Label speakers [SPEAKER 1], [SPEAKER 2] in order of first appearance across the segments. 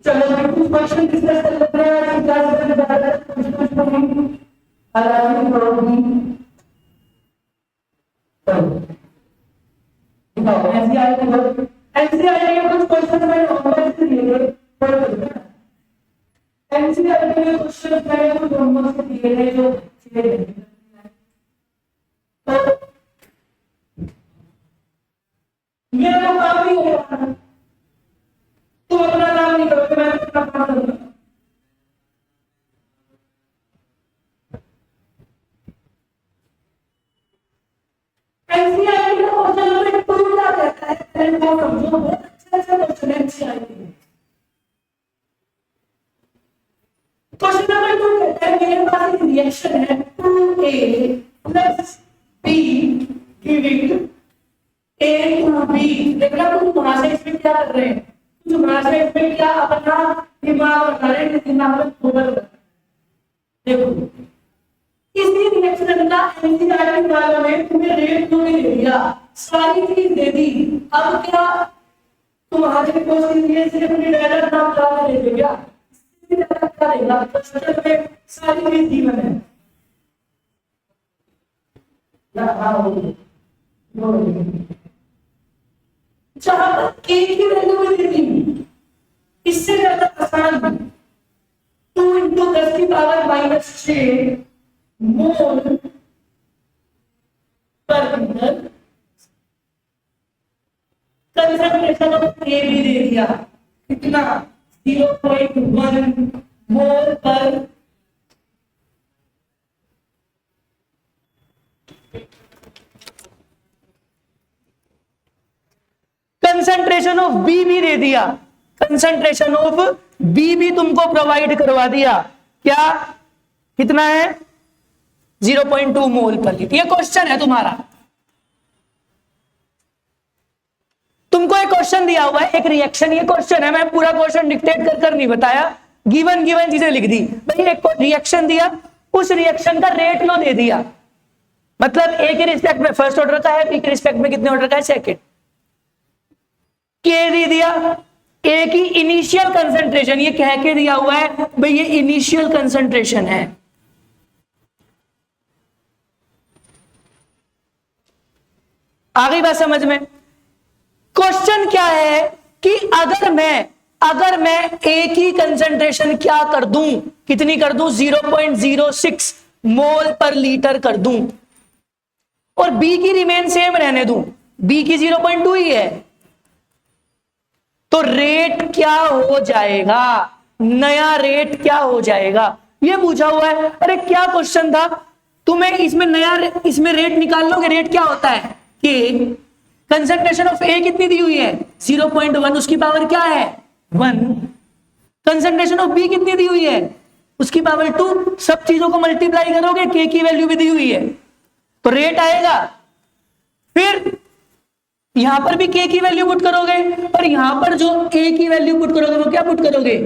[SPEAKER 1] चलो कुछ question discuss कर लेते हैं क्लास में ज्यादा कुछ नहीं अलाउिंग प्रोबेबिलिटी तो एनसीईआरटी के कुछ क्वेश्चन मैंने होमवर्क से लिए थे एनसीईआरटी के क्वेश्चन मैंने कुछ होमवर्क से लिए थे जो तो मेरा तो काम नहीं हो रहा तुम अपना काम नहीं करोगे मैं अपना काम करूंगा एनसीईआरटी का क्वेश्चन नंबर 2 क्या कहता है पहले वो समझो बहुत अच्छा क्वेश्चन है एनसीईआरटी में क्वेश्चन नंबर 2 कहता है मेरे पास एक रिएक्शन है 2A plus B giving A to B देखना तुम वहां से इसमें क्या कर रहे हैं तुम वहां से इसमें क्या अपना दिमाग लगा रहे हैं दिमाग में गोबर देखो इसी रिएक्शन का एनसीईआरटी वालों ने तुम्हें रेट क्यों नहीं दे दिया सारी चीज दे दी अब क्या तुम हाजिर क्वेश्चन दिए सिर्फ अपनी डायरेक्ट नाम लगा के दे क्या इससे ज्यादा क्या देगा तो शटल में सारी चीज जीवन है ना हाँ जहां पर k की वैल्यू में दे दी इससे ज्यादा आसान 2 × 10⁻⁻6 मोल पर लीटर कंसंट्रेशन ऑफ ए भी दे दिया कितना 0.1 मोल पर कंसंट्रेशन ऑफ बी भी दे दिया कंसंट्रेशन ऑफ बी भी तुमको प्रोवाइड करवा दिया क्या कितना है 0.2 मोल पर लीटर ये क्वेश्चन है तुम्हारा तुमको एक क्वेश्चन दिया हुआ है एक रिएक्शन ये क्वेश्चन है मैं पूरा क्वेश्चन डिक्टेट कर नहीं बताया गिवन चीजें लिख दी भाई एक रिएक्शन दिया उस रिएक्शन का रेट लो दे दिया मतलब ए के रिस्पेक्ट में फर्स्ट ऑर्डर का है बी के रिस्पेक्ट में कितने ऑर्डर का है सेकंड के दे दिया ए की इनिशियल कंसंट्रेशन ये कह के दिया हुआ है भाई ये इनिशियल कंसंट्रेशन है आ गई बात समझ में क्वेश्चन क्या है कि अगर मैं ए की कंसंट्रेशन क्या कर दूं कितनी कर दूं 0.06 मोल पर लीटर कर दूं और बी की रिमेन सेम रहने दूं बी की 0.2 ही है तो रेट क्या हो जाएगा नया रेट क्या हो जाएगा ये पूछा हुआ है अरे क्या क्वेश्चन था तुम्हें इसमें रेट निकाल लोगे रेट क्या होता है कि कंसंट्रेशन ऑफ ए कितनी दी हुई है 0.1 उसकी पावर क्या है 1 कंसंट्रेशन ऑफ बी कितनी दी हुई है उसकी पावर 2 सब चीजों को मल्टीप्लाई करोगे के की वैल्यू भी दी हुई है तो रेट आएगा फिर यहां पर भी के की वैल्यू पुट करोगे और यहां पर जो ए की वैल्यू पुट करोगे वो क्या पुट करोगे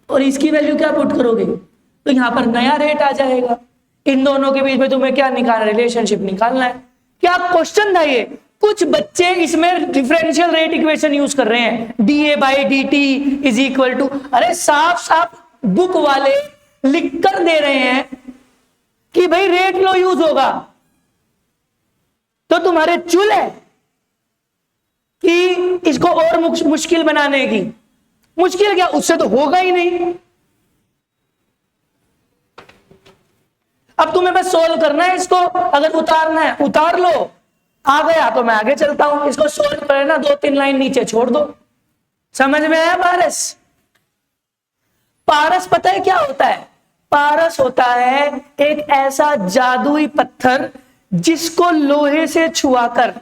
[SPEAKER 1] और इसकी वैल्यू क्या पुट करोगे तो यहां पर नया रेट आ जाएगा इन दोनों के बीच में तुम्हें क्या निकालना रिलेशनशिप निकालना है क्या क्वेश्चन था ये कुछ बच्चे इसमें डिफरेंशियल रेट इक्वेशन यूज कर रहे हैं dA/dt इज इक्वल टू अरे साफ बुक वाले लिख कर दे रहे हैं कि भाई रेट लो यूज होगा तो तुम्हारे चुल है कि इसको और मुश्किल बनाने की मुश्किल क्या उससे तो होगा ही नहीं अब तुम्हें बस सोल्व करना है इसको अगर उतारना है उतार लो आ गया तो मैं आगे चलता हूं इसको सोल्व करना 2-3 लाइन नीचे छोड़ दो समझ में आया पारस पता है क्या होता है पारस होता है एक ऐसा जादुई पत्थर जिसको लोहे से छुआकर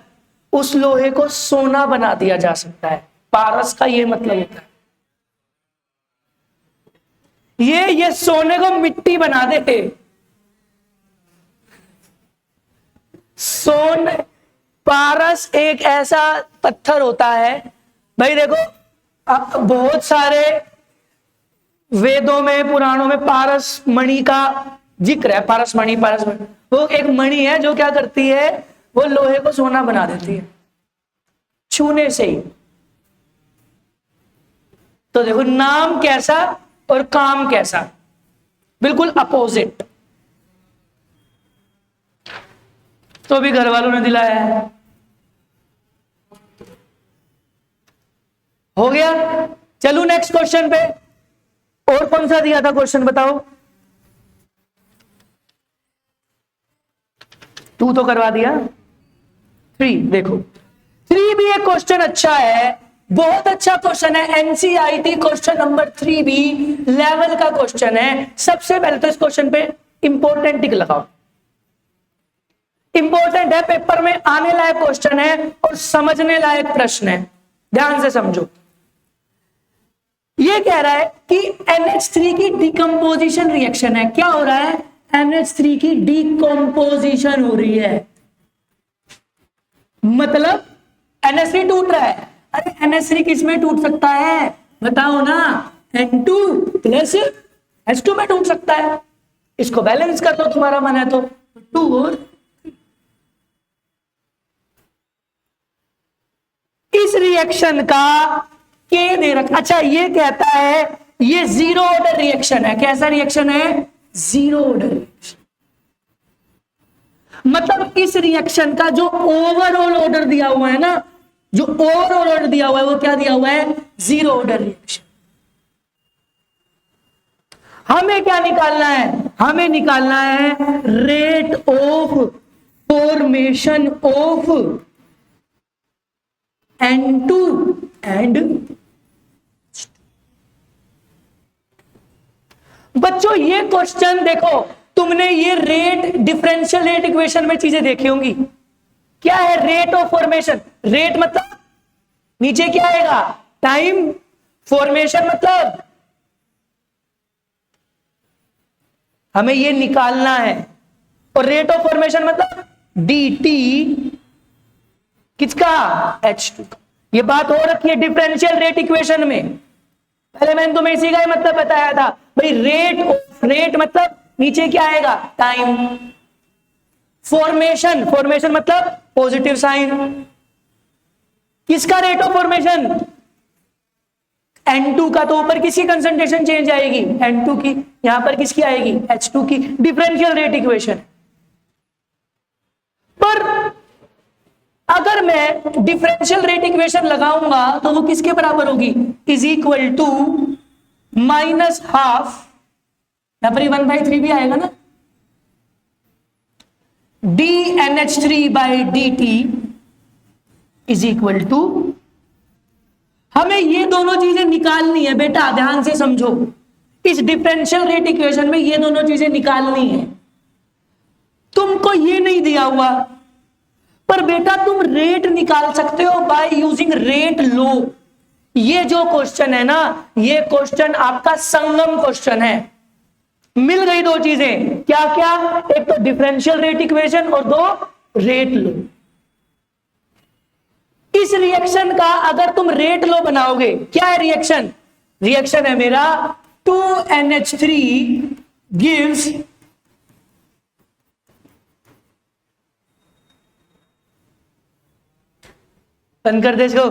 [SPEAKER 1] उस लोहे को सोना बना दिया जा सकता है पारस का ये मतलब होता है ये सोने को मिट्टी बना देते पारस एक ऐसा पत्थर होता है भाई देखो बहुत सारे वेदों में पुराणों में पारस मणि का जिक्र है पारस मणि वो एक मणि है जो क्या करती है वो लोहे को सोना बना देती है छूने से ही तो देखो नाम कैसा और काम कैसा, बिल्कुल अपोजिट। तो भी घर वालों ने दिलाया है। हो गया। चलू नेक्स्ट क्वेश्चन पे। और कौन सा दिया था क्वेश्चन बताओ? 2 तो करवा दिया। 3 देखो, 3 भी एक क्वेश्चन अच्छा है, बहुत अच्छा क्वेश्चन है। एनसीईआरटी क्वेश्चन नंबर 3 भी लेवल का क्वेश्चन है। सबसे पहले तो इस क्वेश्चन पे इंपॉर्टेंट टिक लगाओ। इंपॉर्टेंट है, पेपर में आने लायक क्वेश्चन है और समझने लायक प्रश्न है। ध्यान से समझो। ये कह रहा है कि NH3 की डिकम्पोजिशन रिएक्शन है। क्या हो रहा है? NH3 की डिकम्पोजिशन हो रही है, मतलब NH3 टूट रहा है। अरे NH3 किस में टूट सकता है बताओ ना? N2 प्लस H2 में टूट सकता है। इसको बैलेंस कर लो तुम्हारा मन है तो। 2 और इस रिएक्शन का के दे रखा। अच्छा, ये कहता है ये जीरो ऑर्डर रिएक्शन है। कैसा रिएक्शन है? Zero order reaction. मतलब इस रिएक्शन का जो ओवरऑल ऑर्डर दिया हुआ है ना, जो ओवरऑल ऑर्डर दिया हुआ है वो क्या दिया हुआ है? Zero order reaction. हमें क्या निकालना है? हमें निकालना है rate of formation of N2 and. बच्चों ये क्वेश्चन देखो, तुमने ये रेट डिफरेंशियल रेट इक्वेशन में चीजें देखी होंगी। क्या है रेट ऑफ फॉर्मेशन? रेट मतलब नीचे क्या आएगा? टाइम। फॉर्मेशन मतलब हमें ये निकालना है। और रेट ऑफ फॉर्मेशन मतलब dt किसका? H2 का। ये बात हो रखी है डिफरेंशियल रेट इक्वेशन में। पहले मैंने तुम्हें इसी का मतलब बताया था भाई, रेट मतलब नीचे क्या आएगा? टाइम। फॉर्मेशन मतलब पॉजिटिव साइन। किसका रेट ऑफ फॉर्मेशन? N2 का। तो ऊपर किसकी कंसंट्रेशन चेंज आएगी? N2 की। यहां पर किसकी आएगी? H2 की। Differential rate equation. पर अगर मैं डिफरेंशियल रेट इक्वेशन लगाऊंगा तो वो किसके बराबर होगी? Is equal to minus half, यहां पर 1/3 भी आएगा ना, dNH3/dt इज इक्वल टू। हमें ये दोनों चीजें निकालनी है बेटा, ध्यान से समझो। इस डिफरेंशियल रेट इक्वेशन में ये दोनों चीजें निकालनी है। तुमको ये नहीं दिया हुआ, पर बेटा तुम रेट निकाल सकते हो बाय यूजिंग रेट लॉ। ये जो क्वेश्चन है ना, ये क्वेश्चन आपका संगम क्वेश्चन है। मिल गई दो चीजें, क्या क्या? एक तो डिफरेंशियल रेट इक्वेशन और 2 रेट लॉ। इस रिएक्शन का अगर तुम रेट लॉ बनाओगे, क्या है रिएक्शन? रिएक्शन है मेरा 2NH3 गिव्स बंद कर दे इसको।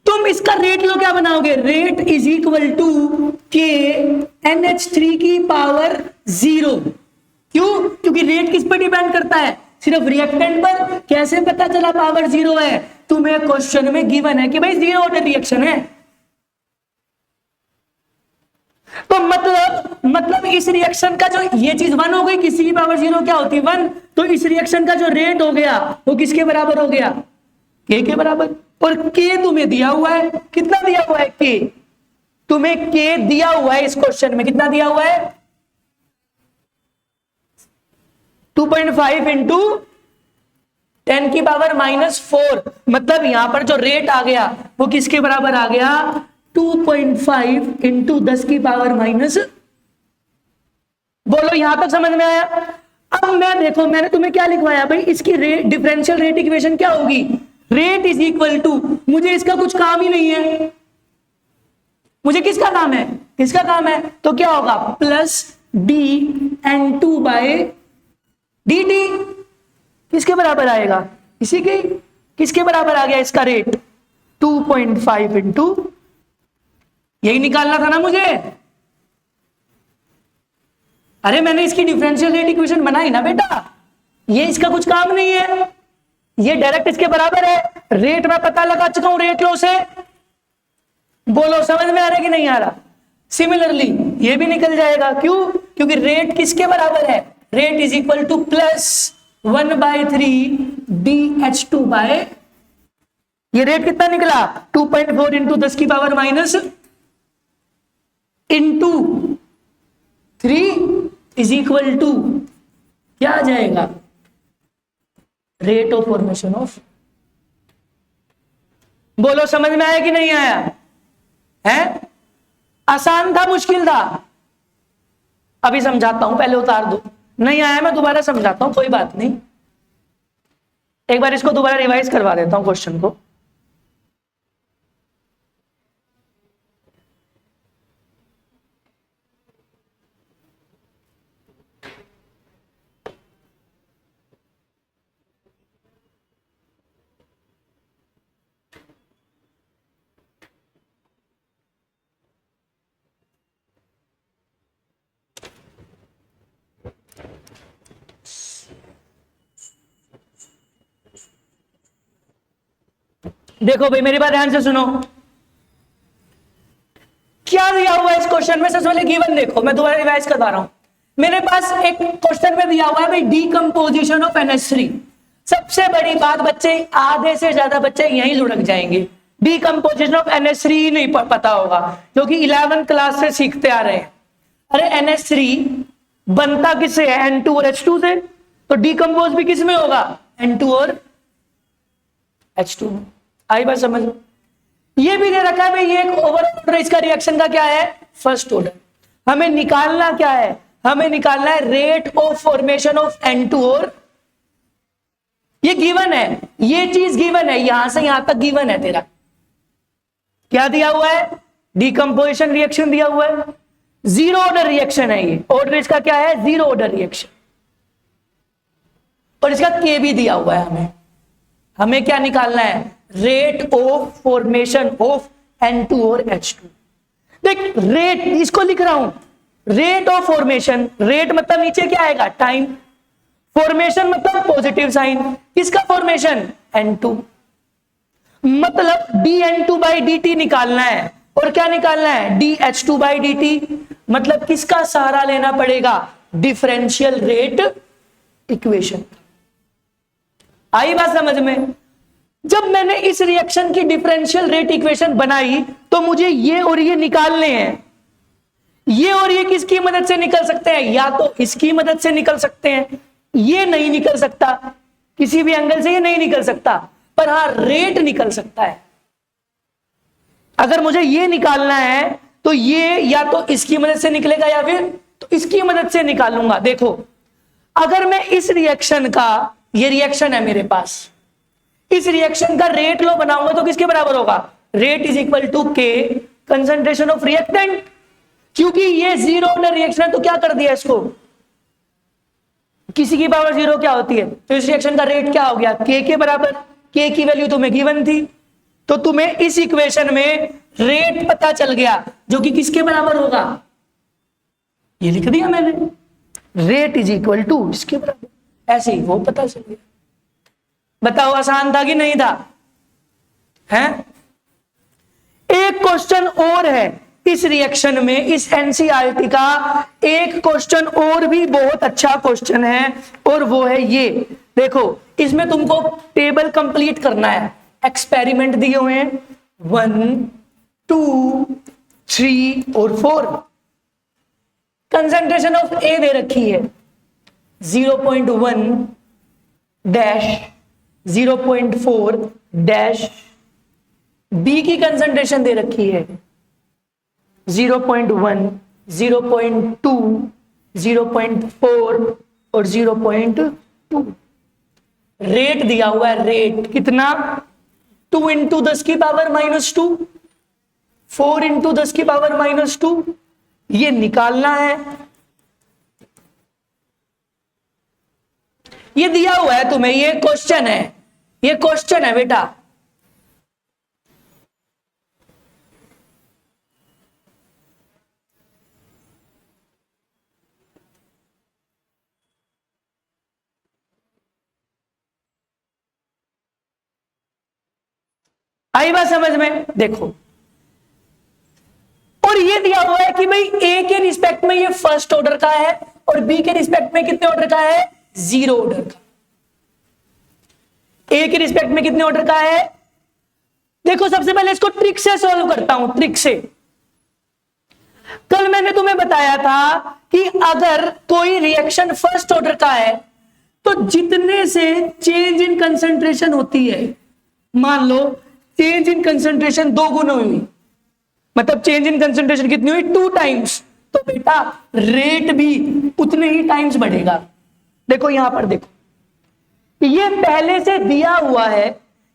[SPEAKER 1] तुम इसका रेट लो क्या बनाओगे? रेट इज इक्वल टू के NH3 की पावर 0। क्यों? क्योंकि रेट किस पर डिपेंड करता है? सिर्फ रिएक्टेंट पर। कैसे पता चला पावर 0 है? तुम्हें क्वेश्चन में गिवन है कि भाई जीरो ऑर्डर रिएक्शन है। तो मतलब इस रिएक्शन का जो ये चीज 1 हो गई, किसी की पावर 0 क्या होती है? 1। तो इस रिएक्शन का जो रेट हो गया वो किसके बराबर हो गया? के के बराबर। और के तुम्हें दिया हुआ है, कितना दिया हुआ है? के। तुम्हें के दिया हुआ है इस क्वेश्चन में, कितना दिया हुआ है? 2.5 इंटू 10 की पावर -4। मतलब यहां पर जो रेट आ गया वो किसके बराबर आ गया? 2.5 इंटू 10 की पावर माइनस। बोलो यहां तक समझ में आया? अब मैं देखो, मैंने तुम्हें क्या लिखवाया भाई, इसकी डिफरेंशियल रेट इक्वेशन क्या होगी? रेट इज इक्वल टू, मुझे इसका कुछ काम ही नहीं है। मुझे किसका काम है? किसका काम है? तो क्या होगा? Plus D N2/dt।
[SPEAKER 2] dt किसके बराबर आएगा, इसी के, किसके बराबर आ गया इसका रेट 2.5 इंटू, यही निकालना था ना मुझे। अरे मैंने इसकी डिफरेंशियल रेट इक्वेशन बनाई ना बेटा, ये इसका कुछ काम नहीं है, ये डायरेक्ट इसके बराबर है। रेट मैं पता लगा चुका हूं रेट लॉ से। बोलो समझ में आ रहा है कि नहीं आ रहा। सिमिलरली ये भी निकल जाएगा, क्यों, क्योंकि रेट किसके बराबर है, rate is equal to plus 1/3 dH2 by, ये रेट कितना निकला 2.4 इंटू 10 की power minus into 3 is equal to क्या आ जाएगा, रेट ऑफ फॉर्मेशन ऑफ। बोलो समझ में आया कि नहीं आया है, आसान था मुश्किल था, अभी समझाता हूं, पहले उतार दो, नहीं आया मैं दोबारा समझाता हूं, कोई बात नहीं, एक बार इसको दोबारा रिवाइज करवा देता हूं क्वेश्चन को। देखो भाई मेरी बात ध्यान से सुनो, क्या दिया हुआ है इस क्वेश्चन में, सबसे पहले गिवन देखो, मैं दोबारा रिवाइज करवा रहा हूं। मेरे पास एक क्वेश्चन में दिया हुआ है भाई डीकंपोजिशन ऑफ NH3। सबसे बड़ी बात बच्चे, आधे से ज्यादा बच्चे यहीं लुढ़क जाएंगे, डीकंपोजिशन ऑफ NH3 नहीं पता होगा, क्योंकि 11th क्लास से सीखते आ रहे हैं। अरे NH3 बनता किससे है, N2 और H2 से, तो डीकंपोज भी किस में होगा, N2 और H2 में। आई बात समझ। ये भी दे रखा है भाई, ये एक ओवर ऑर्डर, इसका रिएक्शन का क्या है, फर्स्ट ऑर्डर। हमें निकालना क्या है, हमें निकालना है rate of formation of N2 और, ये गिवन है, ये चीज गिवन है, यहां से यहां तक गिवन है तेरा। क्या दिया हुआ है, डीकंपोजिशन रिएक्शन दिया हुआ है, जीरो ऑर्डर रिएक्शन है ये, ऑर्डर इसका क्या है, जीरो ऑर्डर रिएक्शन, और इसका के भी दिया हुआ है। हमें क्या निकालना है, rate of formation of N2 और H2। देख रेट, इसको लिख रहा हूं, रेट ऑफ फॉर्मेशन, रेट मतलब नीचे क्या आएगा, टाइम, फॉर्मेशन मतलब पॉजिटिव साइन, किसका फॉर्मेशन, N2, मतलब dN2/dt निकालना है, और क्या निकालना है, dH2/dt, मतलब किसका सहारा लेना पड़ेगा, डिफरेंशियल रेट इक्वेशन। आई बात समझ में। जब मैंने इस रिएक्शन की डिफरेंशियल रेट इक्वेशन बनाई तो मुझे ये और ये निकालने हैं, ये और ये किसकी मदद से निकल सकते हैं, या तो इसकी मदद से निकल सकते हैं, ये नहीं निकल सकता, किसी भी एंगल से ये नहीं निकल सकता, पर हां रेट निकल सकता है। अगर मुझे ये निकालना है तो ये या तो इसकी मदद से निकलेगा या फिर तो इसकी मदद से निकालूंगा। देखो अगर मैं इस रिएक्शन का, ये रिएक्शन है मेरे पास, इस रिएक्शन का रेट लो बनाऊंगा तो किसके बराबर होगा, रेट इज इक्वल टू के कंसंट्रेशन ऑफ रिएक्टेंट। क्योंकि ये जीरो ऑर्डर रिएक्शन है तो क्या कर दिया इसको, किसी की पावर जीरो क्या होती है, तो इस रिएक्शन का रेट क्या हो गया, के बराबर। के की वैल्यू तुम्हें गिवन थी, तो तुम्हें इस इक्वेशन में रेट पता चल गया, जो कि किसके बराबर होगा, ये लिख दिया मैंने, रेट इज इक्वल टू इसके बराबर, ऐसे ही वो पता चल गया। बताओ आसान था कि नहीं था, हैं? एक क्वेश्चन और है इस रिएक्शन में, इस एनसीईआरटी का एक क्वेश्चन और भी बहुत अच्छा क्वेश्चन है, और वो है ये देखो, इसमें तुमको टेबल कंप्लीट करना है, एक्सपेरिमेंट दिए हुए हैं 1, 2, 3 और 4। कंसंट्रेशन ऑफ ए दे रखी है 0.1 डैश 0.4 डैश, बी की कंसंट्रेशन दे रखी है 0.1, 0.2, 0.4 और 0.2। रेट दिया हुआ है, रेट कितना, 2 इंटू 10 की पावर -2, 4 इंटू 10 की पावर -2, ये निकालना है। ये दिया हुआ है तुम्हें, ये क्वेश्चन है, ये क्वेश्चन है बेटा। आई बात समझ में? देखो, और ये दिया हुआ है कि भाई ए के रिस्पेक्ट में ये फर्स्ट ऑर्डर का है और बी के रिस्पेक्ट में कितने ऑर्डर का है? 0 ऑर्डर का। ए के रिस्पेक्ट में कितने ऑर्डर का है? देखो सबसे पहले इसको ट्रिक से सॉल्व करता हूं, ट्रिक से। कल मैंने तुम्हें बताया था कि अगर कोई रिएक्शन फर्स्ट ऑर्डर का है तो जितने से चेंज इन कंसंट्रेशन होती है, मान लो चेंज इन कंसंट्रेशन 2 गुना हुई, मतलब चेंज इन कंसंट्रेशन कितनी हुई? 2 टाइम्स, तो बेटा रेट भी उतने ही टाइम्स बढ़ेगा। देखो यहां पर देखो, ये पहले से दिया हुआ है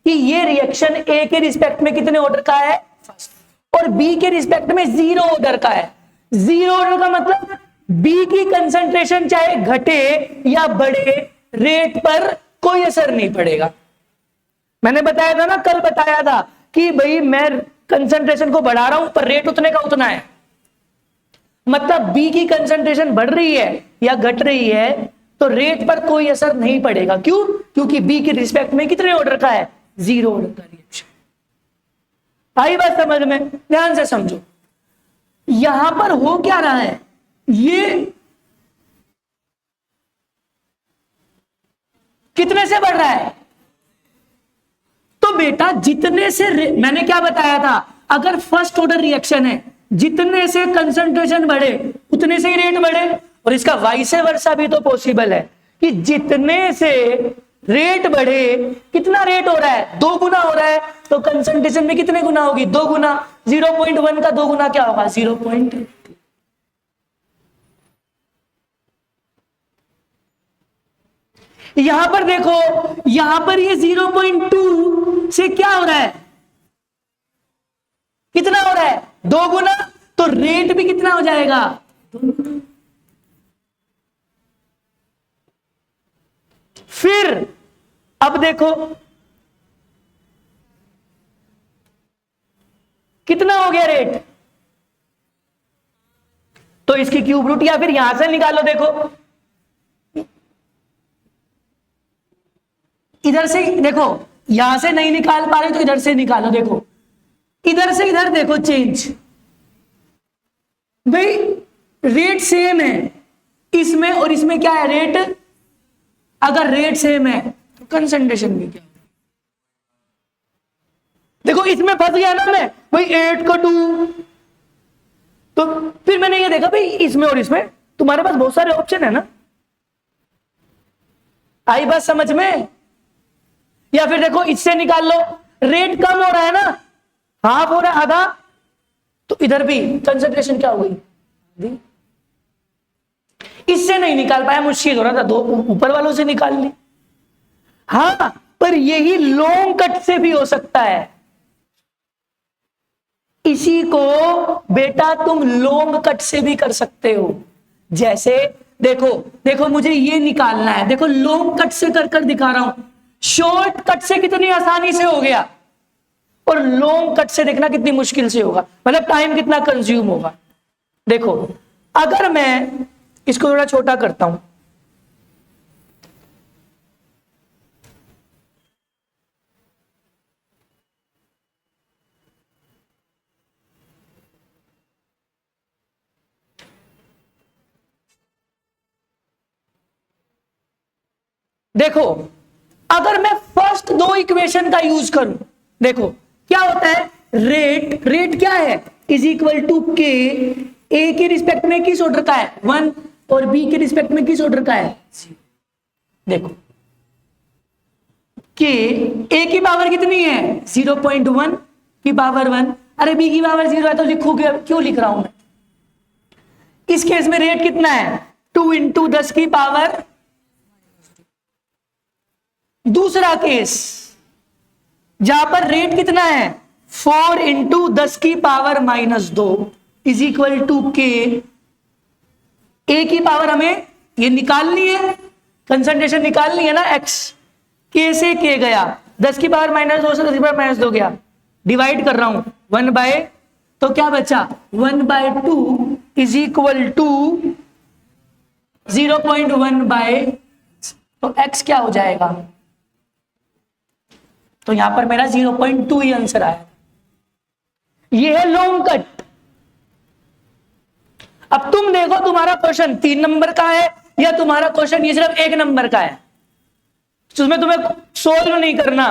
[SPEAKER 2] कि ये रिएक्शन ए के रिस्पेक्ट में कितने ऑर्डर का है? फर्स्ट, और बी के रिस्पेक्ट में 0 ऑर्डर का है। 0 ऑर्डर का मतलब बी की कंसंट्रेशन चाहे घटे या बढ़े, रेट पर कोई असर नहीं पड़ेगा। मैंने बताया था ना, कल बताया था कि भाई मैं कंसंट्रेशन को बढ़ा रहा हूं पर रेट उतने का उतना है, मतलब बी की कंसंट्रेशन बढ़ रही है या घट रही है तो रेट पर कोई असर नहीं पड़ेगा। क्यों? क्योंकि बी के रिस्पेक्ट में कितने ऑर्डर का है? 0 ऑर्डर का रिएक्शन। आई बात समझ में? ध्यान से समझो, यहां पर हो क्या रहा है, ये कितने से बढ़ रहा है? तो बेटा जितने से मैंने क्या बताया था, अगर फर्स्ट ऑर्डर रिएक्शन है, जितने से कंसंट्रेशन बढ़े उतने से ही रेट बढ़े, और इसका वाइस वर्सा भी तो पॉसिबल है कि जितने से रेट बढ़े, कितना रेट हो रहा है? 2 गुना हो रहा है, तो कंसंट्रेशन में कितने गुना होगी? 2 गुना। 0.1 का 2 गुना क्या होगा? 0.2। यहां पर देखो, यहां पर ये 0.2 से क्या हो रहा है? कितना हो रहा है? 2 गुना, तो रेट भी कितना हो जाएगा? 2 गुना। फिर अब देखो कितना हो गया रेट, तो इसकी क्यूब रूट या फिर यहां से निकालो। देखो इधर से देखो, यहां से नहीं निकाल पा रहे तो इधर से निकालो। देखो इधर से इधर देखो चेंज, भाई रेट सेम है इसमें और इसमें, क्या है? रेट। अगर रेट सेम है तो कंसंट्रेशन भी क्या है? देखो इसमें फंस गया ना मैं, भाई 8 का 2, तो फिर मैंने ये देखा भाई इसमें और इसमें तुम्हारे पास बहुत सारे ऑप्शन है ना। आई बात समझ में? या फिर देखो इससे निकाल लो, रेट कम हो रहा है ना, हाफ हो रहा है, आधा, तो इधर भी कंसंट्रेशन क्या हो गई? इससे नहीं निकाल पाया, मुश्किल हो रहा था, 2 ऊपर वालों से निकाल ली। हाँ, पर यही लॉन्ग कट से भी हो सकता है। इसी को बेटा तुम लॉन्ग कट से भी कर सकते हो। जैसे देखो देखो मुझे ये निकालना है, देखो लॉन्ग कट से कर कर दिखा रहा हूं। शॉर्ट कट से कितनी आसानी से हो गया, और लॉन्ग कट से देखना कितनी मुश्किल से होगा, मतलब टाइम कितना कंज्यूम होगा। देखो अगर मैं इसको थोड़ा छोटा करता हूं, देखो अगर मैं फर्स्ट 2 इक्वेशन का यूज करूं, देखो क्या होता है, रेट, रेट क्या है? इज इक्वल टू के, ए के रिस्पेक्ट में किस ऑर्डर का है? 1, और बी के रिस्पेक्ट में किस ऑर्डर का है? 0। देखो के, ए की पावर कितनी है? 0.1 की पावर 1, अरे बी की पावर 0 है तो लिखूंगे, क्यों लिख रहा हूं मैं? इस केस में रेट कितना है? 2 इंटू 10 की पावर। दूसरा केस जहां पर रेट कितना है? 4 इंटू 10 की power -2 is equal to k. A की पावर हमें ये निकालनी है, कंसंट्रेशन निकालनी है ना, x k से k गया, 10 की पावर -2 से 10 की पावर -2 गया, डिवाइड कर रहा हूं 1 बाय, तो क्या बचा 1/2 इज इक्वल टू 0.1 बाय, तो x क्या हो जाएगा, तो यहां पर मेरा 0.2 ही आंसर आया। ये है लॉन्ग कट। अब तुम देखो तुम्हारा क्वेश्चन 3 नंबर का है या तुम्हारा क्वेश्चन ये सिर्फ 1 नंबर का है, उसमें तुम्हें सोल्व नहीं करना,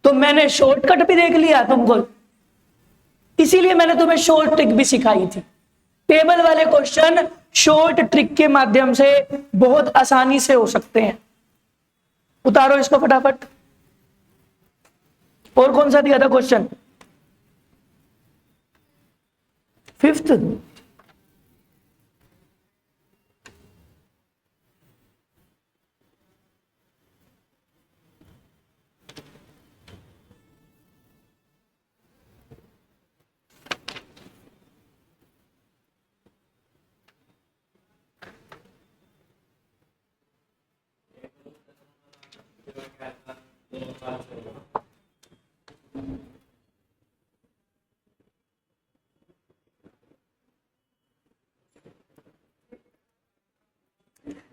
[SPEAKER 2] तो मैंने शॉर्टकट भी देख लिया तुमको, इसीलिए मैंने तुम्हें शॉर्ट ट्रिक भी सिखाई थी। टेबल वाले क्वेश्चन शॉर्ट ट्रिक के माध्यम से बहुत आसानी से हो सकते हैं। उतारो इसको फटाफट। और कौन सा दिया था क्वेश्चन, 5th,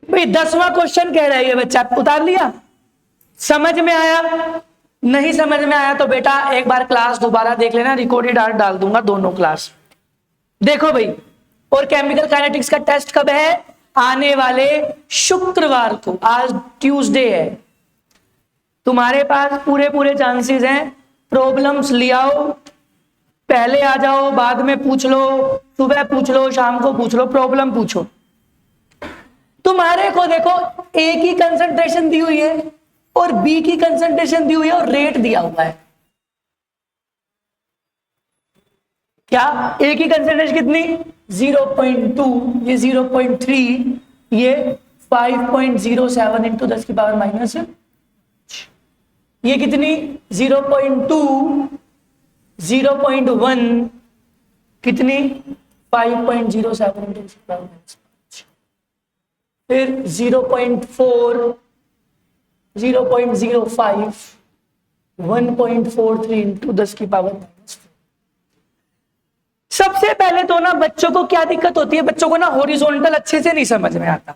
[SPEAKER 2] भाई 10वां क्वेश्चन कह रहा है ये बच्चा, उतार लिया, समझ में आया, नहीं समझ में आया तो बेटा एक बार क्लास दोबारा देख लेना, रिकॉर्डेड डाल दूंगा दोनों क्लास। देखो भाई, और केमिकल काइनेटिक्स का टेस्ट कब है, आने वाले शुक्रवार को, आज ट्यूसडे है, तुम्हारे पास पूरे चांसेस हैं, प्रॉब्लम्स ले आओ, पहले आ जाओ, बाद में पूछ लो, सुबह पूछ लो, शाम को पूछ लो, प्रॉब्लम पूछो। तुम्हारे को देखो ए की कंसंट्रेशन दी हुई है और बी की कंसंट्रेशन दी हुई है और रेट दिया हुआ है। क्या ए की कंसंट्रेशन कितनी 0.2, ये 0.3, ये 5.07 इंटू 10 की पावर माइनस, ये कितनी 0.2, 0.1, कितनी 5.07 इंटू 10 की पावर माइनस, फिर 0.4, 0.05, 1.43 इंटू 10 की पावर माइनस। सबसे पहले तो ना बच्चों को क्या दिक्कत होती है, बच्चों को ना हॉरिजॉन्टल अच्छे से नहीं समझ में आता।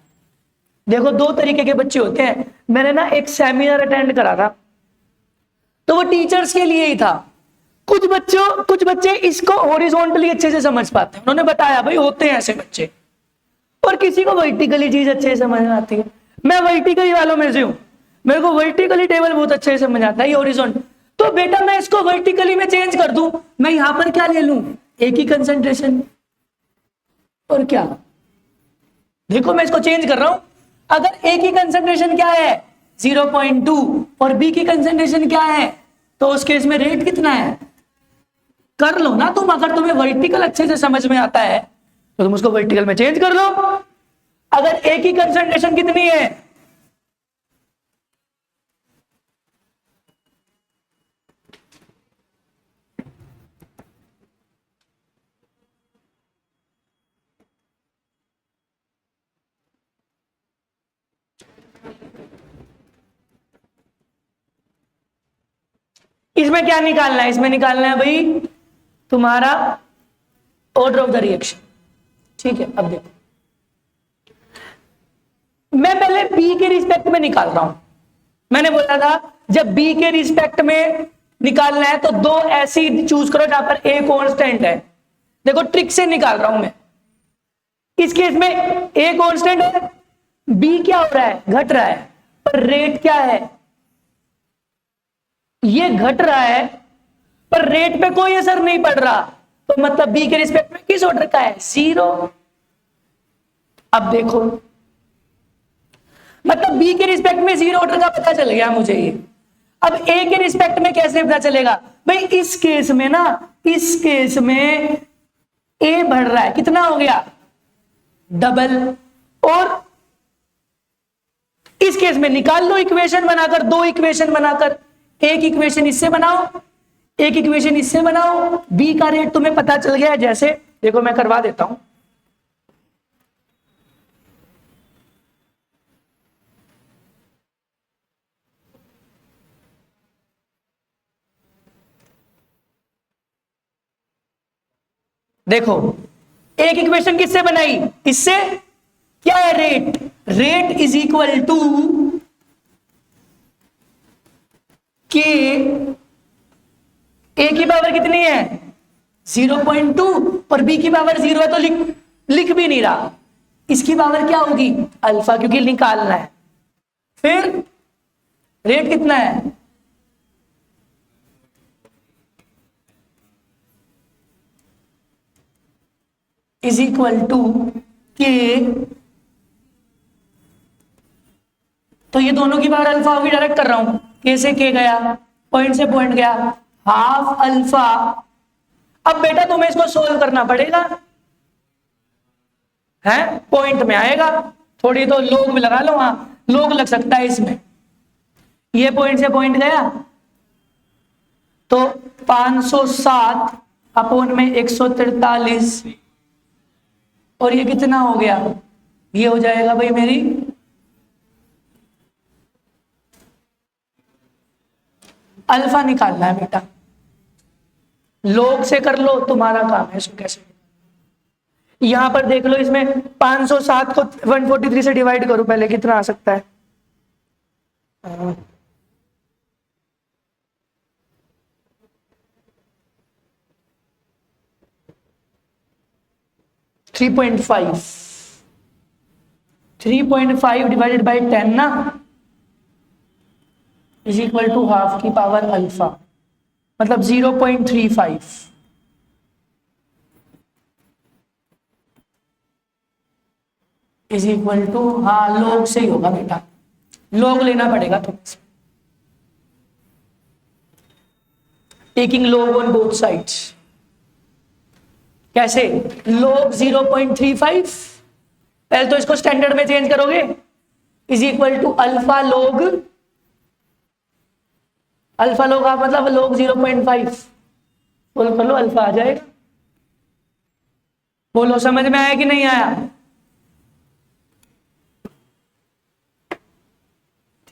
[SPEAKER 2] देखो 2 तरीके के बच्चे होते हैं। मैंने ना एक सेमिनार अटेंड करा था, तो वो टीचर्स के लिए ही था। कुछ बच्चे इसको हॉरिजॉन्टली अच्छे से समझ पाते हैं, उन्होंने बताया भाई होते हैं ऐसे बच्चे, और किसी को वर्टिकली चीज अच्छे से समझ में आती है। मैं वर्टिकली वालों में से हूं, मेरे को वर्टिकली टेबल बहुत अच्छे से समझ आता है, ये हॉरिजॉन्टल। तो बेटा मैं इसको वर्टिकली में चेंज कर दूं, मैं यहां पर क्या ले लूं, एक ही कंसंट्रेशन, और क्या, देखो मैं इसको चेंज कर रहा हूं। अगर ए की कंसंट्रेशन क्या है 0.2 और बी की कंसंट्रेशन क्या है, तो उस केस में रेट कितना है कर लो ना तुम। अगर तुम्हें वर्टिकल अच्छे से समझ में आता है तो तुम उसको वर्टिकल में चेंज कर लो। अगर ए की कंसंट्रेशन कितनी है, इसमें क्या निकालना है, इसमें निकालना है भाई तुम्हारा ऑर्डर ऑफ द रिएक्शन। ठीक है, अब देखो मैं पहले बी के रिस्पेक्ट में निकाल रहा हूं। मैंने बोला था जब बी के रिस्पेक्ट में निकालना है तो 2 एसिड चूज करो जहां पर ए कांस्टेंट है। देखो ट्रिक से निकाल रहा हूं मैं। इस केस में ए कांस्टेंट है, बी क्या हो रहा है घट रहा है, पर रेट क्या है, ये घट रहा है पर रेट पे कोई असर नहीं पड़ रहा, तो मतलब बी के रिस्पेक्ट में किस ऑर्डर का है 0। अब देखो मतलब बी के रिस्पेक्ट में 0 ऑर्डर का पता चल गया मुझे ये। अब ए के रिस्पेक्ट में कैसे पता चलेगा भाई, इस केस में ना, इस केस में ए बढ़ रहा है, कितना हो गया डबल, और इस केस में निकाल लो इक्वेशन बनाकर, 2 इक्वेशन बनाकर, एक इक्वेशन इससे बनाओ, एक इक्वेशन इससे बनाओ। बी का रेट तुम्हें पता चल गया है, जैसे देखो मैं करवा देता हूं। देखो एक इक्वेशन किससे बनाई, इससे। क्या है rate, rate is equal to k, A की पावर कितनी है 0.2 और बी की पावर 0 है तो लिख भी नहीं रहा, इसकी पावर क्या होगी अल्फा, क्योंकि निकालना है। फिर रेट कितना है, इज इक्वल टू के, तो ये दोनों की पावर अल्फा होगी, डायरेक्ट कर रहा हूं, के से के गया, पॉइंट से पॉइंट गया, हाफ अल्फा। अब बेटा तुम्हें इसको सोल्व करना पड़ेगा, है पॉइंट में आएगा, थोड़ी तो लोग भी लगा लो, वहां लोग लग सकता है इसमें। ये पॉइंट से पॉइंट गया तो 507 अपॉन में 143, और ये कितना हो गया, ये हो जाएगा भाई मेरी अल्फा निकालना है बेटा, लोग से कर लो तुम्हारा काम है इसको कैसे। यहां पर देख लो, इसमें 507 को 143 से डिवाइड करो, पहले कितना आ सकता है 3.5, 3.5 डिवाइडेड बाई 10 ना, इज इक्वल टू हाफ की पावर अल्फा, मतलब 0.35। इज इक्वल टू, हाँ लोग से ही होगा बेटा, लोग लेना पड़ेगा तुम्हें, टेकिंग लोग ऑन बोथ साइड्स। कैसे, लोग 0.35, पहले तो इसको स्टैंडर्ड में चेंज करोगे, इज इक्वल टू अल्फा लोग, अल्फा लोग आप मतलब लोग 0.5, बोल कर लो अल्फा आ जाएगा। बोलो समझ में आया कि नहीं आया,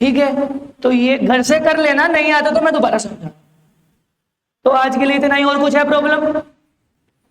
[SPEAKER 2] ठीक है। तो ये घर से कर लेना, नहीं आता तो मैं दोबारा समझा। तो आज के लिए इतना ही, और कुछ है प्रॉब्लम?